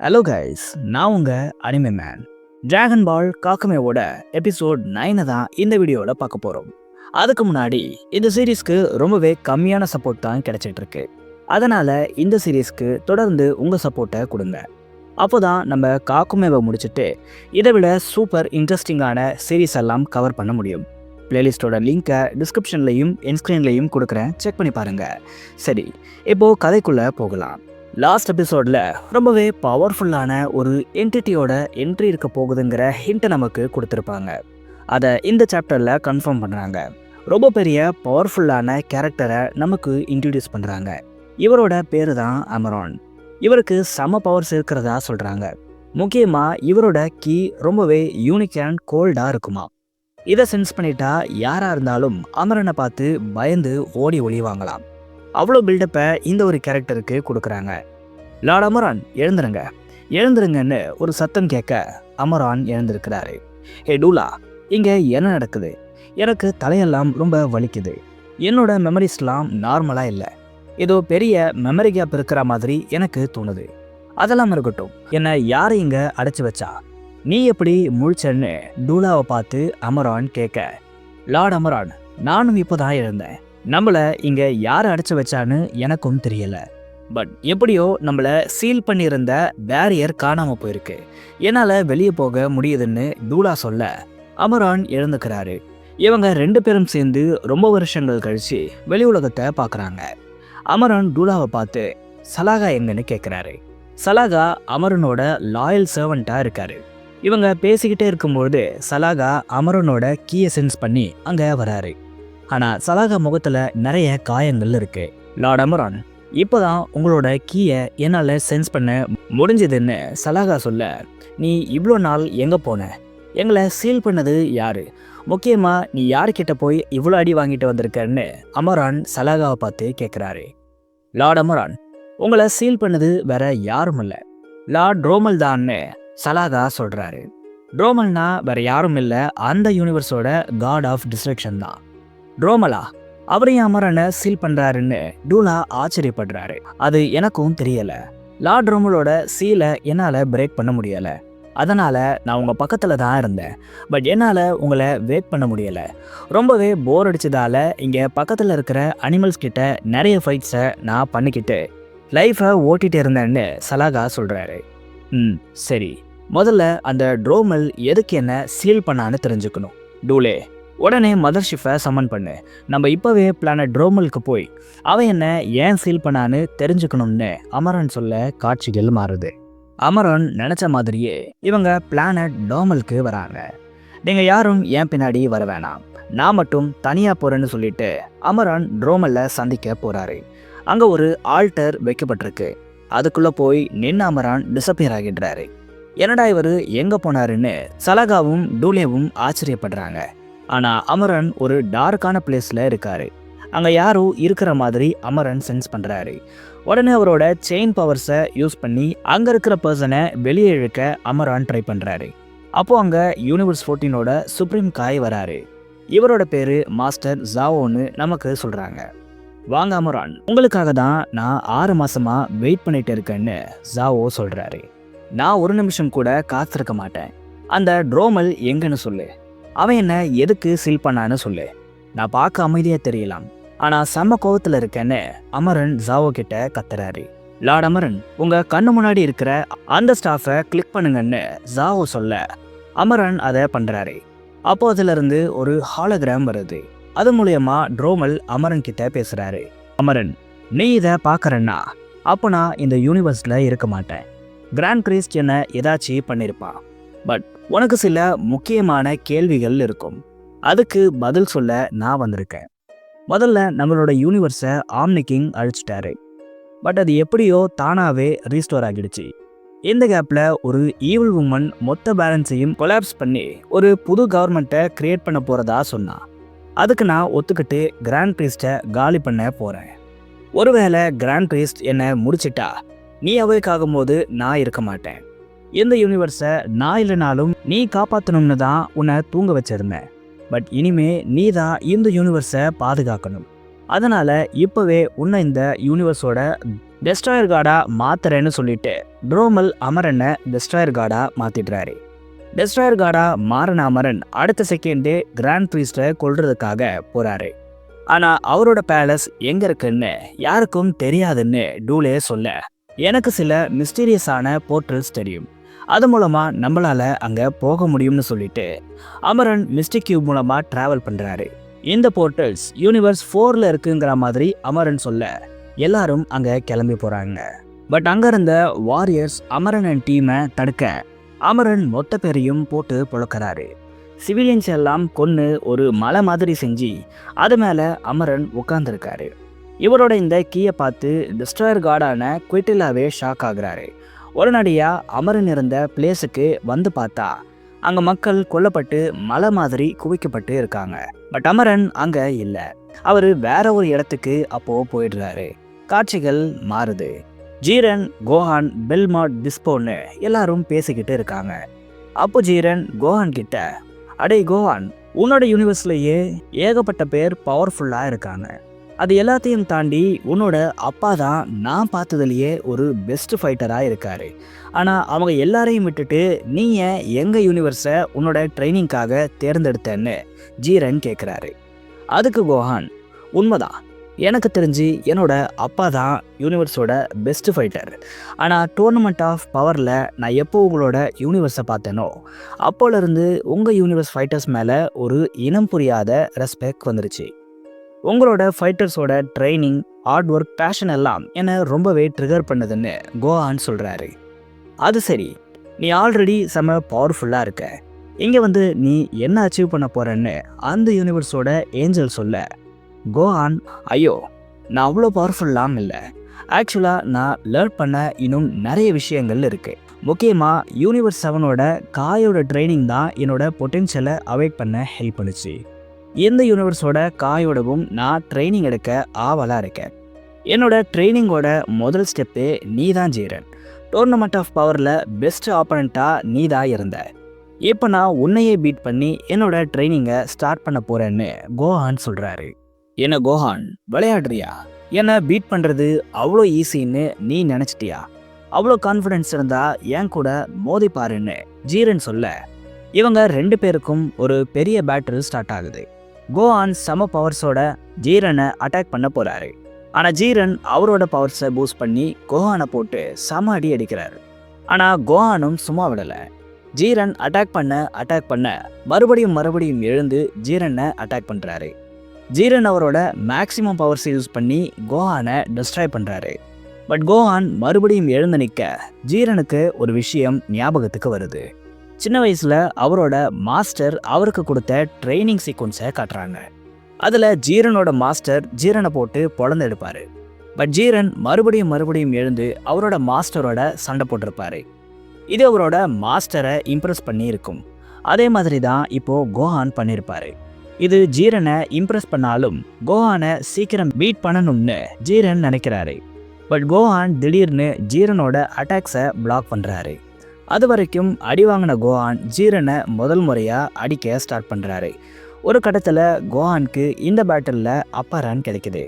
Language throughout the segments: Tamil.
ஹலோ கைஸ், நான் உங்க அனிமே மேன். டிராகன் பால் காக்கமேவோட எபிசோட் 9 தான் இந்த வீடியோவில் பார்க்க போகிறோம். அதுக்கு முன்னாடி இந்த சீரீஸ்க்கு ரொம்பவே கம்மியான சப்போர்ட் தான் கிடைச்சிட்டு இருக்கு. அதனால இந்த சீரீஸ்க்கு தொடர்ந்து உங்கள் சப்போர்ட்டை கொடுங்க. அப்போ தான் நம்ம காக்குமேவை முடிச்சுட்டு இதை விட சூப்பர் இன்ட்ரெஸ்டிங்கான சீரீஸ் எல்லாம் கவர் பண்ண முடியும். பிளேலிஸ்டோட லிங்கை டிஸ்கிரிப்ஷன்லையும் என்ஸ்க்ரீன்லையும் கொடுக்குறேன், செக் பண்ணி பாருங்கள். சரி, இப்போது கதைக்குள்ளே போகலாம். லாஸ்ட் எபிசோடில் ரொம்பவே பவர்ஃபுல்லான ஒரு என்டிட்டியோட என்ட்ரி இருக்க போகுதுங்கிற ஹிண்ட்டை நமக்கு கொடுத்துருப்பாங்க. அதை இந்த சாப்டரில் கன்ஃபார்ம் பண்ணுறாங்க. ரொம்ப பெரிய பவர்ஃபுல்லான கேரக்டரை நமக்கு இன்ட்ரடியூஸ் பண்ணுறாங்க. இவரோட பேர் தான் அமரான். இவருக்கு செம பவர்ஸ் இருக்கிறதா சொல்கிறாங்க. முக்கியமாக இவரோட கீ ரொம்பவே யூனிக் அண்ட் கோல்டாக இருக்குமா. இதை சென்ஸ் பண்ணிட்டா யாராக இருந்தாலும் அமரனை பார்த்து பயந்து ஓடி ஒளிவாங்களாம். அவ்வளோ பில்டப்பை இந்த ஒரு கேரக்டருக்கு கொடுக்குறாங்க. லார்ட் அமரான், எழுந்துருங்கன்னு ஒரு சத்தம் கேட்க அமரான் எழுந்திருக்கிறாரு. ஹே டூலா, இங்கே என்ன நடக்குது? எனக்கு தலையெல்லாம் ரொம்ப வலிக்குது. என்னோட மெமரிஸ்லாம் நார்மலாக இல்லை. ஏதோ பெரிய மெமரி கேப் இருக்கிற மாதிரி எனக்கு தோணுது. அதெல்லாம் இருக்கட்டும், என்னை யார் இங்கே அடைச்சி வச்சா? நீ எப்படி முழிச்சன்னு டூலாவை பார்த்து அமரான் கேட்க, லார்ட் அமரான், நானும் இப்போ தான் எழுந்தேன். நம்மளை இங்கே யார் அடைச்சி வச்சான்னு எனக்கும் தெரியலை. பட் எப்படியோ நம்மளை சீல் பண்ணியிருந்த பேரியர் காணாமல் போயிருக்கு. என்னால் வெளியே போக முடியுதுன்னு டூலா சொல்ல அமரான் எழுந்துக்கிறாரு. இவங்க 2 பேரும் சேர்ந்து ரொம்ப வருஷங்கள் கழிச்சு வெளி உலகத்தை பார்க்குறாங்க. அமரான் டூலாவை பார்த்து சலாகா எங்கன்னு கேட்குறாரு. சலாகா அமரனோட லாயல் சர்வெண்ட்டாக இருக்காரு. இவங்க பேசிக்கிட்டே இருக்கும்போது சலாகா அமரனோட கீயை சென்ஸ் பண்ணி அங்கே வராரு. ஆனால் சலாகா முகத்தில் நிறைய காயங்கள் இருக்கு. லார்ட் அமரான், இப்போதான் உங்களோட கீயை என்னால் சென்ஸ் பண்ண முடிஞ்சதுன்னு சலாகா சொல்ல, நீ இவ்வளோ நாள் எங்கே போன? எங்களை சீல் பண்ணது யாரு? முக்கியமாக நீ யார்கிட்ட போய் இவ்வளோ அடி வாங்கிட்டு வந்திருக்கன்னு அமரான் சலாகாவை பார்த்து கேட்குறாரு. லார்ட் அமரான், உங்களை சீல் பண்ணது வேற யாரும் இல்லை, லார்ட் ட்ரோமல் தான்னு சலாகா சொல்கிறாரு. ட்ரோமல்னா வேற யாரும் இல்லை, அந்த யூனிவர்ஸோட காட் ஆஃப் டிஸ்ட்ரக்ஷன் தான். ட்ரோமலா, அவரையும் அமரனை சீல் பண்ணுறாருன்னு டூலா ஆச்சரியப்படுறாரு. அது எனக்கும் தெரியலை. லார்ட் ட்ரோமலோட சீலை என்னால் பிரேக் பண்ண முடியலை. அதனால் நான் உங்கள் பக்கத்தில் தான் இருந்தேன். பட் என்னால் உங்களை வெயிட் பண்ண முடியலை. ரொம்பவே போர் அடித்ததால் இங்கே பக்கத்தில் இருக்கிற அனிமல்ஸ் கிட்ட நிறைய ஃபைட்ஸை நான் பண்ணிக்கிட்டு லைஃப்பை ஓட்டிகிட்டு இருந்தேன்னு சலாகா சொல்கிறாரு. சரி, முதல்ல அந்த ட்ரோமல் எதுக்கு என்ன சீல் பண்ணான்னு தெரிஞ்சுக்கணும். டூலே, உடனே மதர்ஷிப்பை சம்மன் பண்ணு. நம்ம இப்போவே பிளானட் ட்ரோமலுக்கு போய் அவன் என்ன ஏன் சீல் பண்ணான்னு தெரிஞ்சுக்கணும்னு அமரன் சொல்ல காட்சிகள் மாறுது. அமரன் நினச்ச மாதிரியே இவங்க பிளானட் ட்ரோமலுக்கு வராங்க. நீங்கள் யாரும் ஏன் பின்னாடி வர வேணாம், நான் மட்டும் தனியாக போகிறேன்னு சொல்லிட்டு அமரன் ட்ரோமலில் சந்திக்க போகிறாரு. அங்கே ஒரு ஆல்டர் வைக்கப்பட்டிருக்கு. அதுக்குள்ளே போய் நின்று அமரான் டிஸப்பியர் ஆகிடுறாரு. என்னடா இவர் எங்கே போனாருன்னு சலாகாவும் டூலேவும் ஆச்சரியப்படுறாங்க. ஆனால் அமரன் ஒரு டார்க்கான பிளேஸில் இருக்காரு. அங்கே யாரோ இருக்கிற மாதிரி அமரன் சென்ஸ் பண்ணுறாரு. உடனே அவரோட செயின் பவர்ஸை யூஸ் பண்ணி அங்கே இருக்கிற பர்சனை வெளியே இழுக்க அமரான் ட்ரை பண்ணுறாரு. அப்போது அங்கே யூனிவர்ஸ் 14ஓட சுப்ரீம் காய் வராரு. இவரோட பேர் மாஸ்டர் ஜாவோன்னு நமக்கு சொல்கிறாங்க. வாங்க அமரான், உங்களுக்காக தான் நான் 6 மாதமாக வெயிட் பண்ணிட்டு இருக்கேன்னு ஜாவோ சொல்கிறாரு. நான் ஒரு நிமிஷம் கூட காத்திருக்க மாட்டேன். அந்த ட்ரோமல் எங்கன்னு சொல்லு, அவன் என்ன எதுக்கு சீல் பண்ணான்னு சொல்லு. நான் பார்க்க அமைதியாக தெரியலாம், ஆனால் செம்ம கோவத்தில் இருக்கேன்னு அமரன் ஜாவோ கிட்ட கத்துறாரு. லார்ட் அமரன், உங்கள் கண்ணு முன்னாடி இருக்கிற அந்த ஸ்டாஃபை கிளிக் பண்ணுங்கன்னு ஜாவோ சொல்ல அமரன் அதை பண்ணுறாரு. அப்போ அதிலிருந்து ஒரு ஹாலோகிராம் வருது. அது மூலயமா ட்ரோமல் அமரன் கிட்ட பேசுகிறாரு. அமரன், நீ இதை பார்க்குறன்னா அப்போ நான் இந்த யூனிவர்ஸில் இருக்க மாட்டேன். கிராண்ட் பிரீஸ்ட் என்ன ஏதாச்சும் பண்ணியிருப்பான். பட் உனக்கு சில முக்கியமான கேள்விகள் இருக்கும். அதுக்கு பதில் சொல்ல நான் வந்திருக்கேன். முதல்ல நம்மளோட யூனிவர்ஸை ஆம்னி கிங் அழிச்சிட்டாரு. பட் அது எப்படியோ தானாகவே ரீஸ்டோர் ஆகிடுச்சு. இந்த கேப்பில் ஒரு ஈவில் உமன் மொத்த பேலன்ஸையும் கொலாப்ஸ் பண்ணி ஒரு புது கவர்மெண்ட்டை கிரியேட் பண்ண போகிறதா சொன்னான். அதுக்கு நான் ஒத்துக்கிட்டு கிராண்ட் பிரீஸ்ட்டை காலி பண்ண போகிறேன். ஒருவேளை கிராண்ட் பிரீஸ்ட் என்னை முடிச்சிட்டா நீ அவைக்காகும் போது நான் இருக்க மாட்டேன். இந்த யூனிவர்ஸை நான் இல்லைனாலும் நீ காப்பாற்றணும்னு தான் உன்னை தூங்க வச்சிருந்தேன். பட் இனிமே நீ தான் இந்த யூனிவர்ஸை பாதுகாக்கணும். அதனால் இப்போவே உன்னை இந்த யூனிவர்ஸோட டெஸ்ட்ராயர் கார்டா மாத்துறேன்னு சொல்லிட்டு ட்ரோமல் அமரனை டெஸ்ட்ராயர் கார்டா மாத்திடுறாரு. டெஸ்ட்ராயர் கார்டா மாறின அமரன் அடுத்த செகண்டே கிராண்ட் பிரீஸ்டை கொல்றதுக்காக போறாரு. ஆனா அவரோட பேலஸ் எங்க இருக்குன்னு யாருக்கும் தெரியாதுன்னு டூலே சொல்ல, எனக்கு சில மிஸ்டீரியஸான போர்ட்டல்ஸ் தெரியும், அது மூலமா நம்மளால அங்க போக முடியும்னு சொல்லிட்டு அமரன் மிஸ்டிக் கியூப் மூலமா டிராவல் பண்றாரு. இந்த போர்ட்டல்ஸ் யூனிவர்ஸ் 4ல இருக்குங்கிற மாதிரி அமரன் சொல்ல எல்லாரும் அங்க கிளம்பி போறாங்க. பட் அங்க இருந்த வாரியர்ஸ் அமரன் அண்ட் டீமை தடுக்க அமரன் மொத்த பேரையும் போட்டு புழக்கிறாரு. சிவிலியன்ஸ் எல்லாம் கொன்று ஒரு மலை மாதிரி செஞ்சு அது மேல அமரன் உட்கார்ந்துருக்காரு. இவரோட இந்த கீயை பார்த்து டெஸ்ட்ராயர் கார்டான குவிட்டிலாவே ஷாக் ஆகுறாரு. உடனடியா அமரன் இருந்த பிளேஸுக்கு வந்து பார்த்தா அங்க மக்கள் கொல்லப்பட்டு மலை மாதிரி குவிக்கப்பட்டு இருக்காங்க. பட் அமரன் அங்க இல்லை, அவரு வேற ஒரு இடத்துக்கு அப்போ போயிடுறாரு. காட்சிகள் மாறுது. ஜீரன், கோஹான், பெல்மாட், டிஸ்போன்னு எல்லாரும் பேசிக்கிட்டு இருக்காங்க. அப்போ ஜீரன் கோஹான் கிட்ட, அடே கோஹான், உன்னோட யூனிவர்ஸ்லயே ஏகப்பட்ட பேர் பவர்ஃபுல்லா இருக்காங்க, அது எல்லாத்தையும் தாண்டி உன்னோட அப்பா தான் நான் பார்த்ததுலேயே ஒரு பெஸ்ட் ஃபைட்டராக இருக்காரு. ஆனால் அவங்க எல்லாரையும் விட்டுட்டு நீ ஏன் எங்கள் யூனிவர்ஸை உன்னோட ட்ரைனிங்காக தேர்ந்தெடுத்தேன்னு ஜீரன் கேட்குறாரு. அதுக்கு கோஹான், உண்மைதான், எனக்கு தெரிஞ்சு என்னோட அப்பா தான் யூனிவர்ஸோட பெஸ்ட் ஃபைட்டர். ஆனால் டோர்னமெண்ட் ஆஃப் பவரில் நான் எப்போ உங்களோட யூனிவர்ஸை பார்த்தேனோ அப்போலேருந்து உங்கள் யூனிவர்ஸ் ஃபைட்டர்ஸ் மேலே ஒரு இனம் புரியாத ரெஸ்பெக்ட் வந்துருச்சு. உங்களோட ஃபைட்டர்ஸோட ட்ரைனிங், ஹார்ட் ஒர்க், பேஷன் எல்லாம் என்னை ரொம்பவே ட்ரிகர் பண்ணுதுன்னு கோஹான் சொல்கிறாரு. அது சரி, நீ ஆல்ரெடி செம பவர்ஃபுல்லாக இருக்க, இங்கே வந்து நீ என்ன அச்சீவ் பண்ண போகிறேன்னு அந்த யூனிவர்ஸோட ஏஞ்சல் சொல்ல, கோஹான், ஐயோ நான் அவ்வளோ பவர்ஃபுல்லாம் இல்லை, ஆக்சுவலாக நான் லேர்ன் பண்ண இன்னும் நிறைய விஷயங்கள் இருக்குது. முக்கியமாக யூனிவர்ஸ் 7ஓட காயோட ட்ரைனிங் தான் என்னோட பொட்டென்ஷியலை அவேக் பண்ண ஹெல்ப் பண்ணுச்சு. இந்த யூனிவர்ஸோட காயோடவும் நான் ட்ரைனிங் எடுக்க ஆவலாக இருக்கேன். என்னோட ட்ரைனிங்கோட முதல் ஸ்டெப்பு நீ தான் ஜீரன். டோர்னமெண்ட் ஆஃப் பவரில் பெஸ்ட் ஆப்பனண்ட்டாக நீ தான் இருந்த. இப்போ நான் உன்னையே பீட் பண்ணி என்னோட ட்ரைனிங்கை ஸ்டார்ட் பண்ண போகிறேன்னு கோஹான் சொல்கிறாரு. என்ன கோஹான், விளையாடுறியா? என்னை பீட் பண்ணுறது அவ்வளோ ஈஸின்னு நீ நினச்சிட்டியா? அவ்வளோ கான்ஃபிடென்ஸ் இருந்தால் என் கூட மோதி பாருன்னு ஜீரன் சொல்ல, இவங்க 2 பேருக்கும் ஒரு பெரிய பேட்டில் ஸ்டார்ட் ஆகுது. கோஹான் சம பவர்ஸோட ஜீரனை அட்டாக் பண்ண போறாரு. ஆனால் ஜீரன் அவரோட பவர்ஸை பூஸ்ட் பண்ணி கோஹானை போட்டு சம அடி அடிக்கிறாரு. ஆனால் கோஹானும் சும்மா விடலை. ஜீரன் அட்டாக் பண்ண மறுபடியும் எழுந்து ஜீரனை அட்டாக் பண்ணுறாரு. ஜீரன் அவரோட மேக்ஸிமம் பவர்ஸை யூஸ் பண்ணி கோஹானை டிஸ்ட்ராய் பண்ணுறாரு. பட் கோஹான் மறுபடியும் எழுந்து நிற்க ஜீரனுக்கு ஒரு விஷயம் ஞாபகத்துக்கு வருது. சின்ன வயசில் அவரோட மாஸ்டர் அவருக்கு கொடுத்த ட்ரைனிங் சீக்வன்ஸை காட்டுறாங்க. அதில் ஜீரனோட மாஸ்டர் ஜீரனை போட்டு பொழந்து எடுப்பார். பட் ஜீரன் மறுபடியும் எழுந்து அவரோட மாஸ்டரோட சண்டை போட்டிருப்பாரு. இது அவரோட மாஸ்டரை இம்ப்ரெஸ் பண்ணி இருக்கும். அதே மாதிரி தான் இப்போது கோஹான் பண்ணியிருப்பாரு. இது ஜீரனை இம்ப்ரெஸ் பண்ணாலும் கோஹானை சீக்கிரம் பீட் பண்ணணும்னு ஜீரன் நினைக்கிறாரு. பட் கோஹான் திடீர்னு ஜீரனோட அட்டாக்ஸை பிளாக் பண்ணுறாரு. அது வரைக்கும் அடி வாங்கின கோஹான் ஜீரனை முதல் முறையாக அடிக்க ஸ்டார்ட் பண்ணுறாரு. ஒரு கட்டத்தில் கோஹானுக்கு இந்த பேட்டிலில் அப்பர் ரன் கிடைக்குது.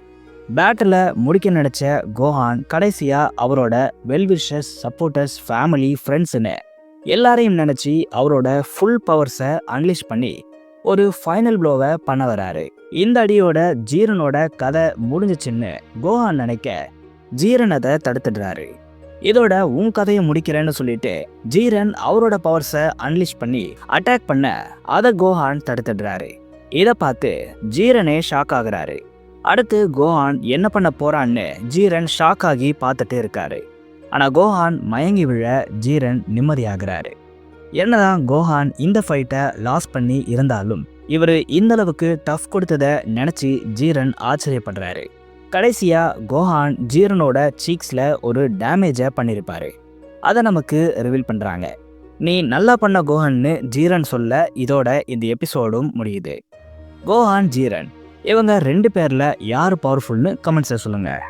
பேட்டில் முடிக்க நினச்ச கோஹான் கடைசியாக அவரோட வெல்விஷர்ஸ், சப்போர்ட்டர்ஸ், ஃபேமிலி, ஃப்ரெண்ட்ஸுன்னு எல்லாரையும் நினச்சி அவரோட ஃபுல் பவர்ஸை அன்லீஷ் பண்ணி ஒரு ஃபைனல் ப்ளோவை பண்ண வராரு. இந்த அடியோட ஜீரனோட கதை முடிஞ்சிச்சுன்னு கோஹான் நினைக்க ஜீரன் அதை தடுத்துடுறாரு. இதோட உன் கதையை முடிக்கிறேன்னு சொல்லிட்டு ஜீரன் அவரோட பவர்ஸை அன்லீஷ் பண்ணி அட்டாக் பண்ண அதை கோஹான் தடுத்துடுறாரு. இதை பார்த்து ஜீரனே ஷாக் ஆகுறாரு. அடுத்து கோஹான் என்ன பண்ண போறான்னு ஜீரன் ஷாக் ஆகி பார்த்துட்டு இருக்காரு. ஆனால் கோஹான் மயங்கி விழ ஜீரன் நிம்மதியாகிறாரு. என்னதான் கோஹான் இந்த ஃபைட்டை லாஸ் பண்ணி இருந்தாலும் இவர் இந்த அளவுக்கு டஃப் கொடுத்ததை நினச்சி ஜீரன் ஆச்சரியப்படுறாரு. கடைசியாக கோஹான் ஜீரனோட சீக்ஸில் ஒரு டேமேஜை பண்ணியிருப்பாரு. அதை நமக்கு ரிவீல் பண்ணுறாங்க. நீ நல்லா பண்ண கோஹான்னு ஜீரன் சொல்ல இதோட இந்த எபிசோடும் முடியுது. கோஹான், ஜீரன் இவங்க 2 பேரில் யார் பவர்ஃபுல்னு கமெண்ட்ஸை சொல்லுங்கள்.